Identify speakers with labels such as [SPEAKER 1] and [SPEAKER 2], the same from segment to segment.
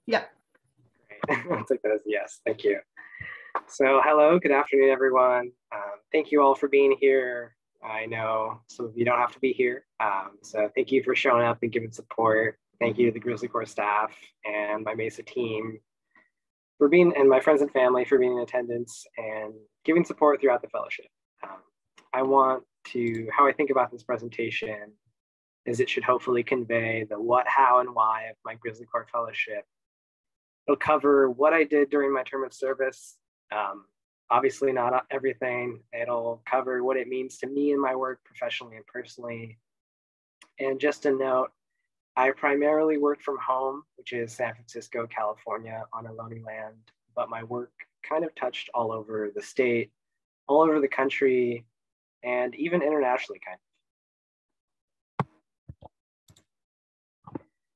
[SPEAKER 1] Yeah.
[SPEAKER 2] Great. I'll take that as a yes. Thank you. So hello, good afternoon, everyone. Thank you all for being here. I know some of you don't have to be here. So thank you for showing up and giving support. Thank you to the GrizzlyCorps staff and my MESA team for being, and my friends and family for being in attendance and giving support throughout the fellowship. How I think about this presentation is it should hopefully convey the what, how, and why of my GrizzlyCorps fellowship. It'll cover what I did during my term of service. Obviously not everything. It'll cover what it means to me in my work professionally and personally. And just a note, I primarily work from home, which is San Francisco, California, on a lonely land, but my work kind of touched all over the state, all over the country, and even internationally, kind of.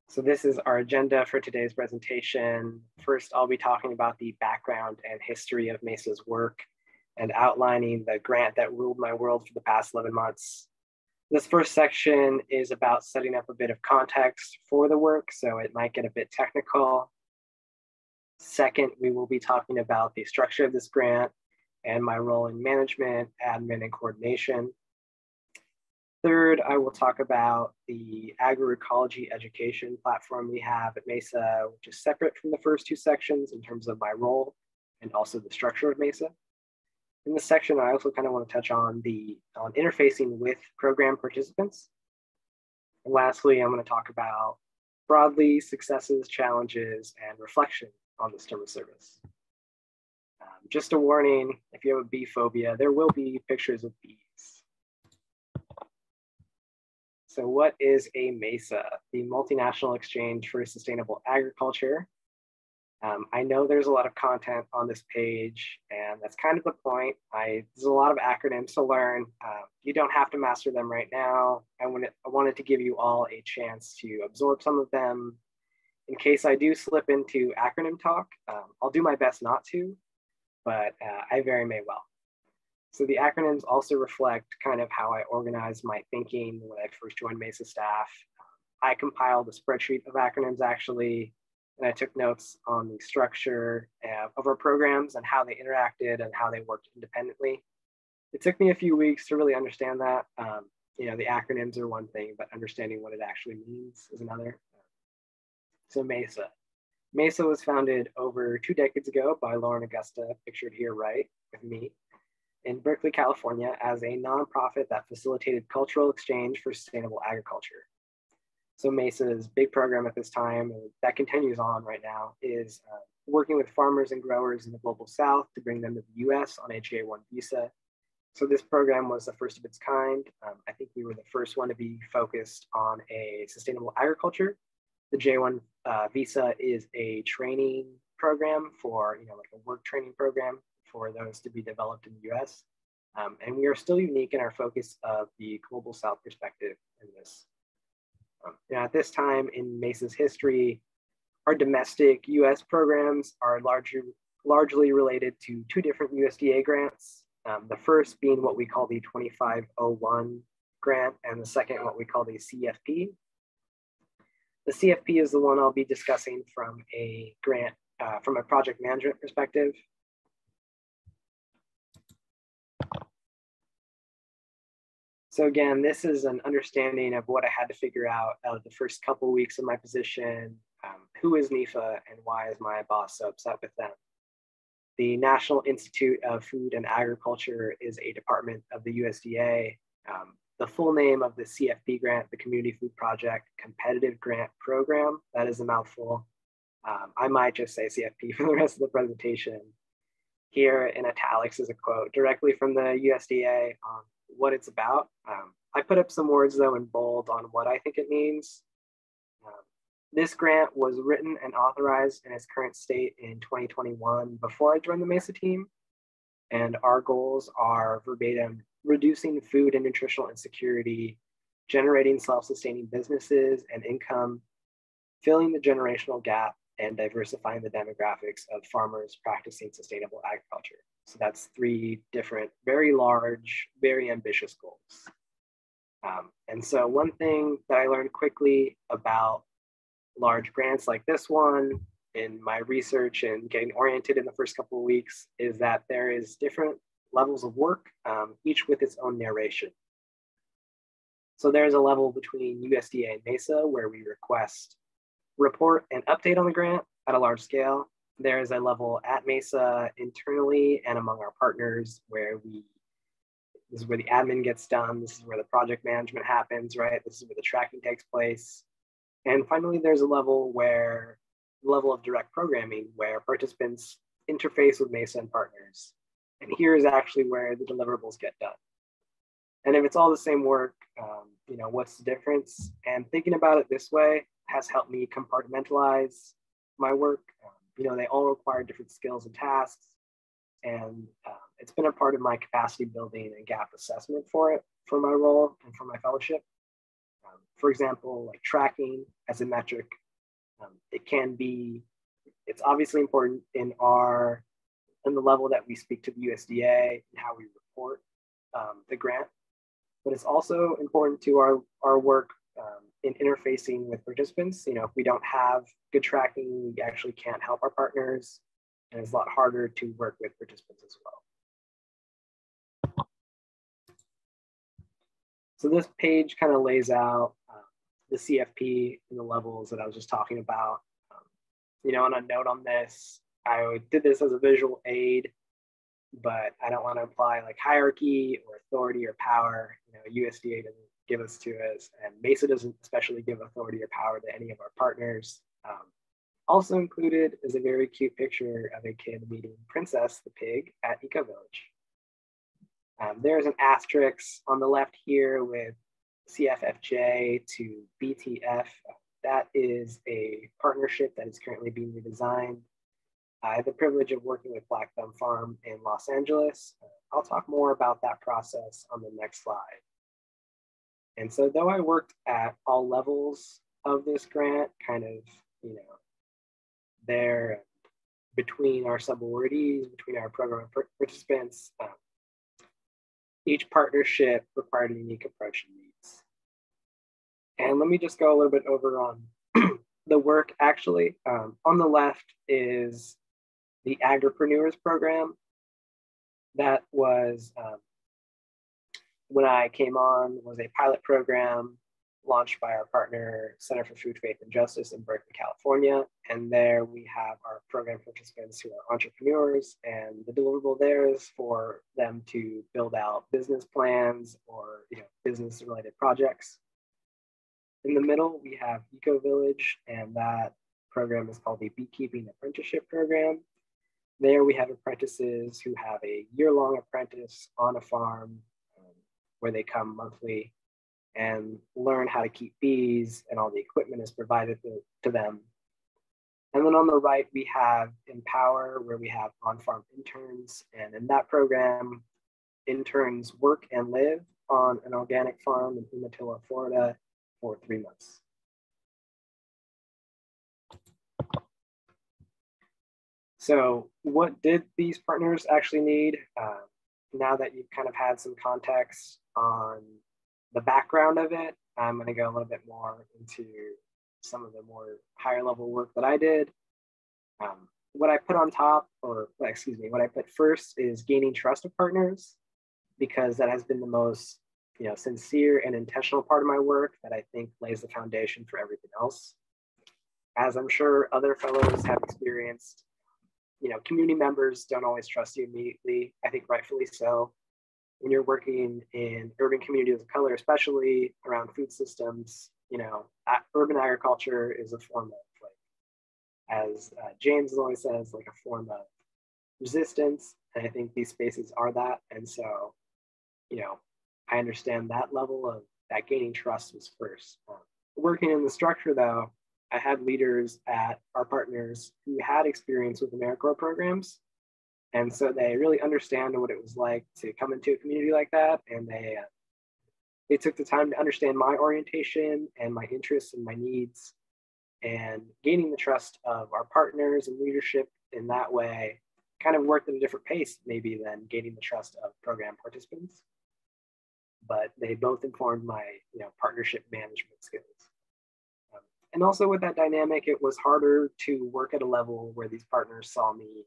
[SPEAKER 2] So this is our agenda for today's presentation. First, I'll be talking about the background and history of MESA's work and outlining the grant that ruled my world for the past 11 months. This first section is about setting up a bit of context for the work, so it might get a bit technical. Second, we will be talking about the structure of this grant and my role in management, admin, and coordination. Third, I will talk about the Agroecology Education platform we have at MESA, which is separate from the first two sections in terms of my role and also the structure of MESA. In this section, I also kind of want to touch on interfacing with program participants. And lastly, I'm going to talk about broadly successes, challenges, and reflection on this term of service. Just a warning, if you have a bee phobia, there will be pictures of bees. So what is a MESA, the Multinational Exchange for Sustainable Agriculture? I know there's a lot of content on this page, and that's kind of the point. There's a lot of acronyms to learn. You don't have to master them right now. I wanted to give you all a chance to absorb some of them. In case I do slip into acronym talk, I'll do my best not to, but I very may well. So the acronyms also reflect kind of how I organized my thinking when I first joined MESA staff. I compiled a spreadsheet of acronyms actually, and I took notes on the structure of our programs and how they interacted and how they worked independently. It took me a few weeks to really understand that. The acronyms are one thing, but understanding what it actually means is another. So MESA. MESA was founded over 2 decades ago by Lauren Augusta, pictured here right with me, in Berkeley, California, as a nonprofit that facilitated cultural exchange for sustainable agriculture. So MESA's big program at this time, that continues on right now, is working with farmers and growers in the global south to bring them to the US on a J1 visa. So this program was the first of its kind. I think we were the first one to be focused on a sustainable agriculture. The J1 visa is a training program for, like a work training program for those to be developed in the US. And we are still unique in our focus of the global south perspective in this. At this time in MESA's history, our domestic US programs are largely related to 2 different USDA grants. The first being what we call the 2501 grant, and the second what we call the CFP. The CFP is the one I'll be discussing from a grant, from a project management perspective. So again, this is an understanding of what I had to figure out of the first couple of weeks of my position. Who is NIFA and why is my boss so upset with them? The National Institute of Food and Agriculture is a department of the USDA. The full name of the CFP grant, the Community Food Project Competitive Grant Program, that is a mouthful. I might just say CFP for the rest of the presentation. Here in italics is a quote directly from the USDA on what it's about. I put up some words though in bold on what I think it means. This grant was written and authorized in its current state in 2021 before I joined the MESA team. And our goals are verbatim: reducing food and nutritional insecurity, generating self-sustaining businesses and income, filling the generational gap, and diversifying the demographics of farmers practicing sustainable agriculture. So that's 3 different, very large, very ambitious goals. And so one thing that I learned quickly about large grants like this one in my research and getting oriented in the first couple of weeks is that there is different levels of work, each with its own narration. So there's a level between USDA and MESA where we request, report, and update on the grant at a large scale. There is a level at MESA internally and among our partners where this is where the admin gets done. This is where the project management happens, right? This is where the tracking takes place. And finally, there's a level of direct programming where participants interface with MESA and partners. And here is actually where the deliverables get done. And if it's all the same work, what's the difference? And thinking about it this way has helped me compartmentalize my work. They all require different skills and tasks. And it's been a part of my capacity building and gap assessment for my role and for my fellowship. For example, like tracking as a metric, it's obviously important in the level that we speak to the USDA and how we report the grant, but it's also important to our work in interfacing with participants. If we don't have good tracking, we actually can't help our partners, and it's a lot harder to work with participants as well. So this page kind of lays out the CFP and the levels that I was just talking about. On a note on this, I did this as a visual aid, but I don't want to apply like hierarchy or authority or power. USDA doesn't give us to us, and MESA doesn't especially give authority or power to any of our partners. Also included is a very cute picture of a kid meeting Princess the pig at Eco Village. There's an asterisk on the left here with CFFJ to BTF. That is a partnership that is currently being redesigned. I had the privilege of working with Black Thumb Farm in Los Angeles. I'll talk more about that process on the next slide. And so though I worked at all levels of this grant, kind of, there between our subawardees, between our program participants, each partnership required a unique approach and needs. And let me just go a little bit over on the work actually. On the left is the Agripreneurs program. That was, when I came on, was a pilot program launched by our partner, Center for Food, Faith, and Justice in Berkeley, California. And there we have our program participants who are entrepreneurs, and the deliverable there is for them to build out business plans or business-related projects. In the middle, we have Eco Village, and that program is called the Beekeeping Apprenticeship Program. There we have apprentices who have a year-long apprentice on a farm where they come monthly and learn how to keep bees, and all the equipment is provided to them. And then on the right, we have Empower, where we have on-farm interns. And in that program, interns work and live on an organic farm in Umatilla, Florida for 3 months. So what did these partners actually need? Now that you've kind of had some context on the background of it, I'm going to go a little bit more into some of the more higher level work that I did. What I put on top, what I put first is gaining trust of partners, because that has been the most sincere and intentional part of my work that I think lays the foundation for everything else. As I'm sure other fellows have experienced, community members don't always trust you immediately. I think rightfully so. When you're working in urban communities of color, especially around food systems, urban agriculture is a form of, as James always says, like a form of resistance. And I think these spaces are that. And so, I understand that level of that gaining trust was first. Working in the structure though, I had leaders at our partners who had experience with AmeriCorps programs. And so they really understand what it was like to come into a community like that. And they took the time to understand my orientation and my interests and my needs, and gaining the trust of our partners and leadership in that way kind of worked at a different pace maybe than gaining the trust of program participants. But they both informed my partnership management skills. And also with that dynamic, it was harder to work at a level where these partners saw me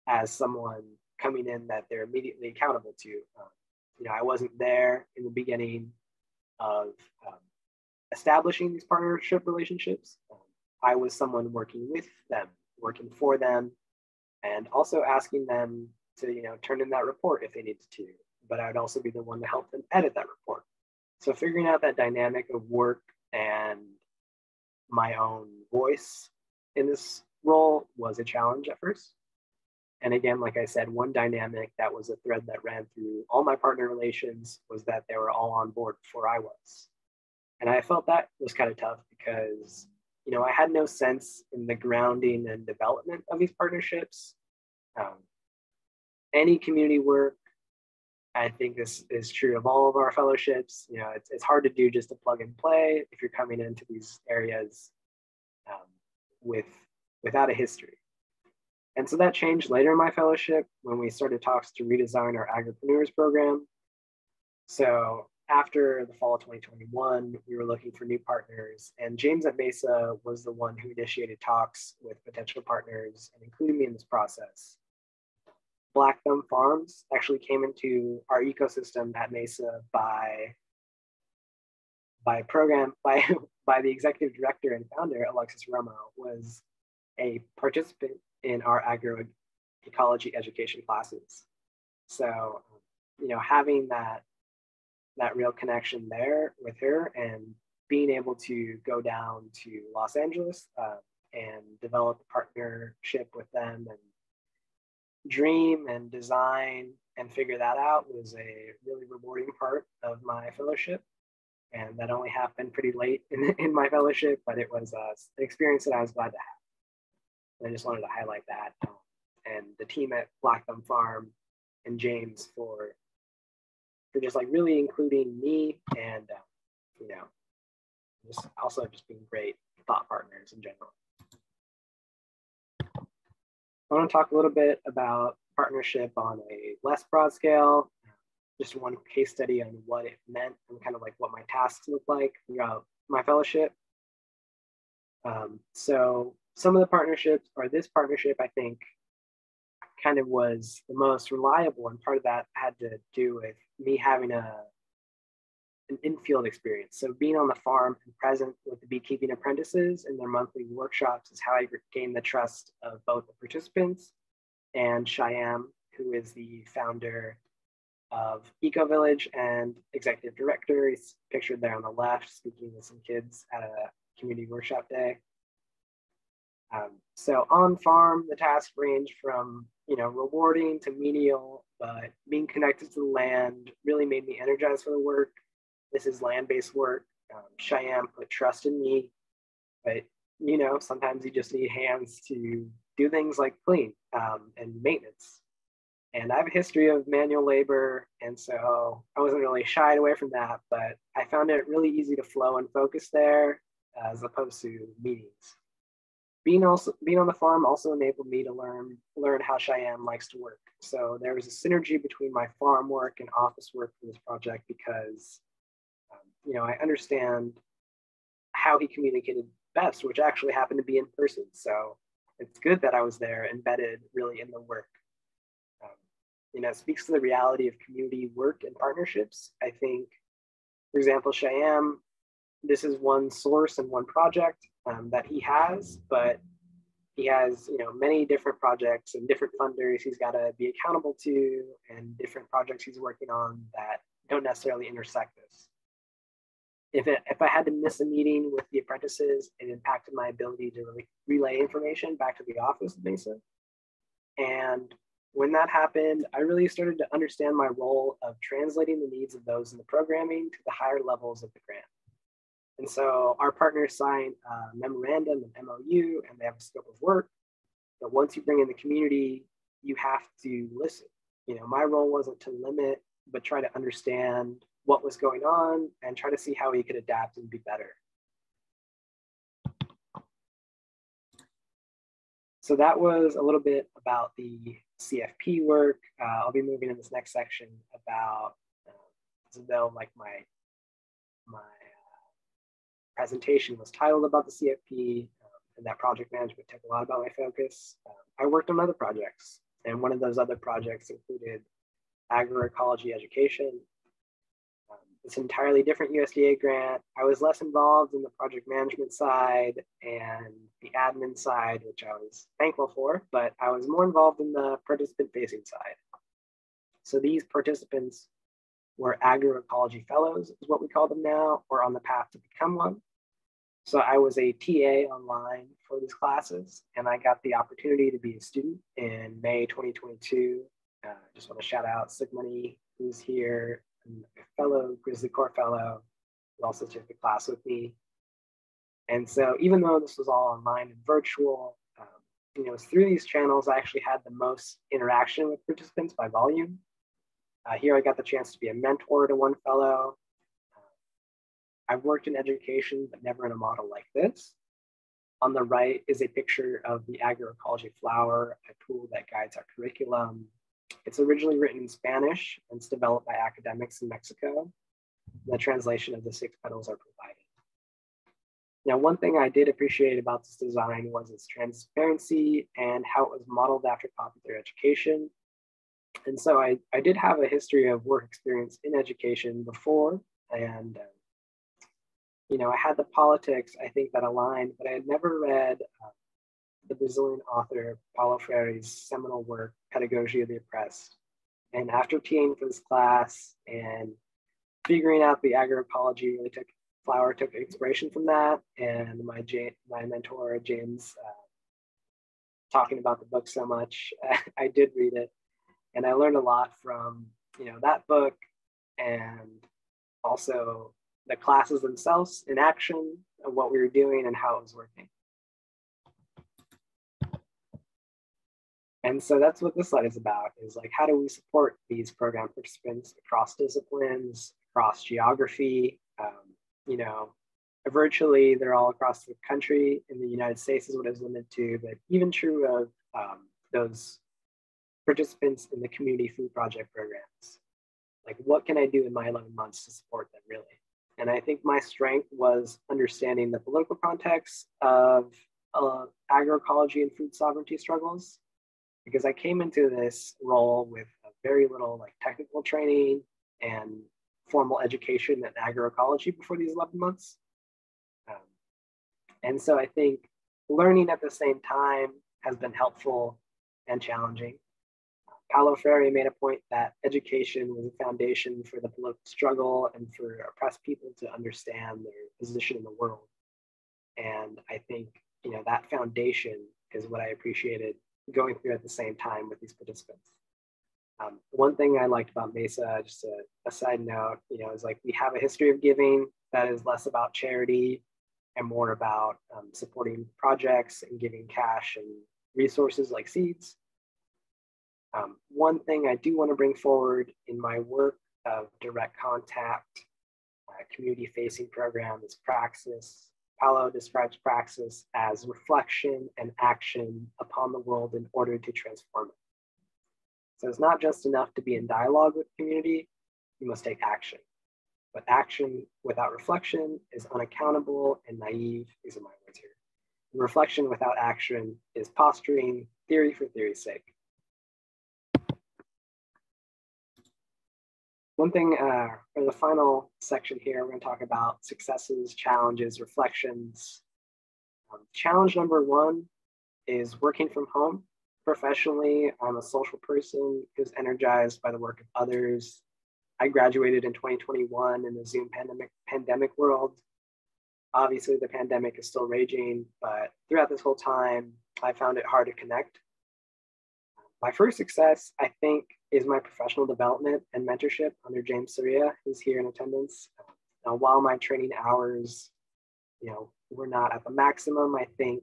[SPEAKER 2] as someone coming in that they're immediately accountable to. I wasn't there in the beginning of establishing these partnership relationships. I was someone working with them, working for them, and also asking them to turn in that report if they needed to. But I would also be the one to help them edit that report. So figuring out that dynamic of work and my own voice in this role was a challenge at first. And again, like I said, one dynamic that was a thread that ran through all my partner relations was that they were all on board before I was. And I felt that was kind of tough because, I had no sense in the grounding and development of these partnerships. Any community work, I think this is true of all of our fellowships. It's hard to do just a plug and play if you're coming into these areas without a history. And so that changed later in my fellowship when we started talks to redesign our agripreneurs program. So after the fall of 2021, we were looking for new partners, and James at MESA was the one who initiated talks with potential partners and included me in this process. Black Thumb Farms actually came into our ecosystem at MESA by the executive director and founder, Alexis Romo, was a participant in our agroecology education classes. So, having that real connection there with her and being able to go down to Los Angeles and develop a partnership with them and dream and design and figure that out was a really rewarding part of my fellowship. And that only happened pretty late in my fellowship, but it was an experience that I was glad to have. And I just wanted to highlight that. And the team at Black Thumb Farm and James for just really including me and, just being great thought partners in general. I want to talk a little bit about partnership on a less broad scale, just one case study on what it meant and kind of what my tasks look like throughout my fellowship. So some of the partnerships, or this partnership, I think, kind of was the most reliable, and part of that had to do with me having an in-field experience. So being on the farm and present with the beekeeping apprentices in their monthly workshops is how I gained the trust of both the participants and Shyam, who is the founder of Eco Village and executive director. He's pictured there on the left, speaking with some kids at a community workshop day. So on farm, the tasks range from rewarding to menial, but being connected to the land really made me energized for the work. This is land-based work. Shyam put trust in me, but sometimes you just need hands to do things like clean and maintenance. And I have a history of manual labor, and so I wasn't really shied away from that, but I found it really easy to flow and focus there as opposed to meetings. Being on the farm also enabled me to learn how Shyam likes to work. So there was a synergy between my farm work and office work for this project because, I understand how he communicated best, which actually happened to be in person. So it's good that I was there embedded really in the work. It speaks to the reality of community work and partnerships. I think, for example, Shyam, this is one source and one project that he has, but he has many different projects and different funders he's got to be accountable to, and different projects he's working on that don't necessarily intersect this. If I had to miss a meeting with the apprentices, it impacted my ability to relay information back to the office of MESA. And when that happened, I really started to understand my role of translating the needs of those in the programming to the higher levels of the grant. And so our partners sign a memorandum, an MOU, and they have a scope of work. But once you bring in the community, you have to listen. My role wasn't to limit, but try to understand what was going on and try to see how we could adapt and be better. So that was a little bit about the CFP work. I'll be moving in this next section about, my presentation was titled about the CFP, and that project management took a lot about my focus. I worked on other projects, and one of those other projects included Agroecology Education. It's an entirely different USDA grant. I was less involved in the project management side and the admin side, which I was thankful for, but I was more involved in the participant-facing side. So these participants were agroecology fellows, is what we call them now, or on the path to become one. So I was a TA online for these classes, and I got the opportunity to be a student in May 2022. Just want to shout out Sigmoney, who's here, and a fellow GrizzlyCorps fellow, who also took the class with me. And so even though this was all online and virtual, through these channels, I actually had the most interaction with participants by volume. Here I got the chance to be a mentor to one fellow. I've worked in education, but never in a model like this. On the right is a picture of the agroecology flower, a tool that guides our curriculum. It's originally written in Spanish and it's developed by academics in Mexico. The translation of the 6 petals are provided. Now, one thing I did appreciate about this design was its transparency and how it was modeled after popular education. And so I did have a history of work experience in education before, and I had the politics, I think, that aligned, but I had never read the Brazilian author Paulo Freire's seminal work, Pedagogy of the Oppressed. And after TAing for this class and figuring out the agroecology flower took inspiration from that, and my mentor, James, talking about the book so much, I did read it. And I learned a lot from, that book, and also the classes themselves in action of what we were doing and how it was working. And so that's what this slide is about, is like, how do we support these program participants across disciplines, across geography? Virtually, they're all across the country. In the United States is what I was limited to, but even true of those participants in the community food project programs. Like, what can I do in my 11 months to support them, really? And I think my strength was understanding the political context of agroecology and food sovereignty struggles, because I came into this role with very little technical training and formal education in agroecology before these 11 months. And so I think learning at the same time has been helpful and challenging. Paulo Freire made a point that education was a foundation for the political struggle and for oppressed people to understand their position in the world. And I think, that foundation is what I appreciated going through at the same time with these participants. One thing I liked about MESA, just a side note, is we have a history of giving that is less about charity and more about supporting projects and giving cash and resources like seeds. One thing I do want to bring forward in my work of direct contact, community-facing program is praxis. Paulo describes praxis as reflection and action upon the world in order to transform it. So it's not just enough to be in dialogue with the community, you must take action. But action without reflection is unaccountable and naive. These are my words here. And reflection without action is posturing, theory for theory's sake. One thing, for the final section here, we're going to talk about successes, challenges, reflections. Challenge number 1 is working from home. Professionally, I'm a social person who's energized by the work of others. I graduated in 2021 in the Zoom pandemic world. Obviously, the pandemic is still raging, but throughout this whole time, I found it hard to connect. My first success, I think, is my professional development and mentorship under James Soria, who's here in attendance. Now, while my training hours, were not at the maximum, I think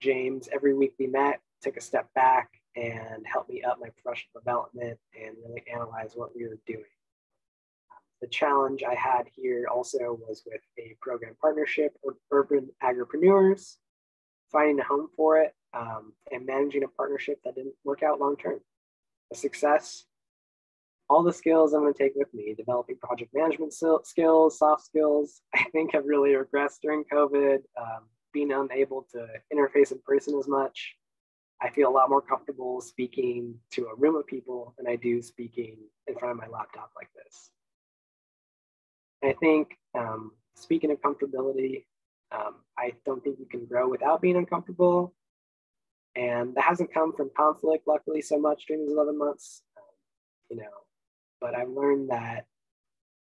[SPEAKER 2] James, every week we met, took a step back and helped me up my professional development and really analyze what we were doing. The challenge I had here also was with a program partnership with urban agripreneurs, finding a home for it, and managing a partnership that didn't work out long term. A success, all the skills I'm going to take with me, developing project management skills, soft skills, I think have really regressed during COVID, being unable to interface in person as much. I feel a lot more comfortable speaking to a room of people than I do speaking in front of my laptop like this. I think speaking of comfortability, I don't think you can grow without being uncomfortable. And that hasn't come from conflict, luckily, so much during these 11 months, but I've learned that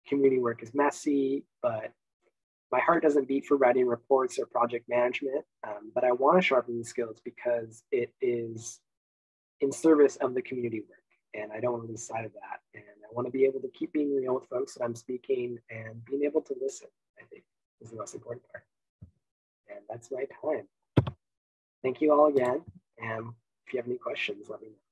[SPEAKER 2] community work is messy, but my heart doesn't beat for writing reports or project management, but I want to sharpen these skills because it is in service of the community work. And I don't want to lose sight of that. And I want to be able to keep being real with folks that I'm speaking, and being able to listen, I think, is the most important part. And that's my time. Thank you all again. And if you have any questions, let me know.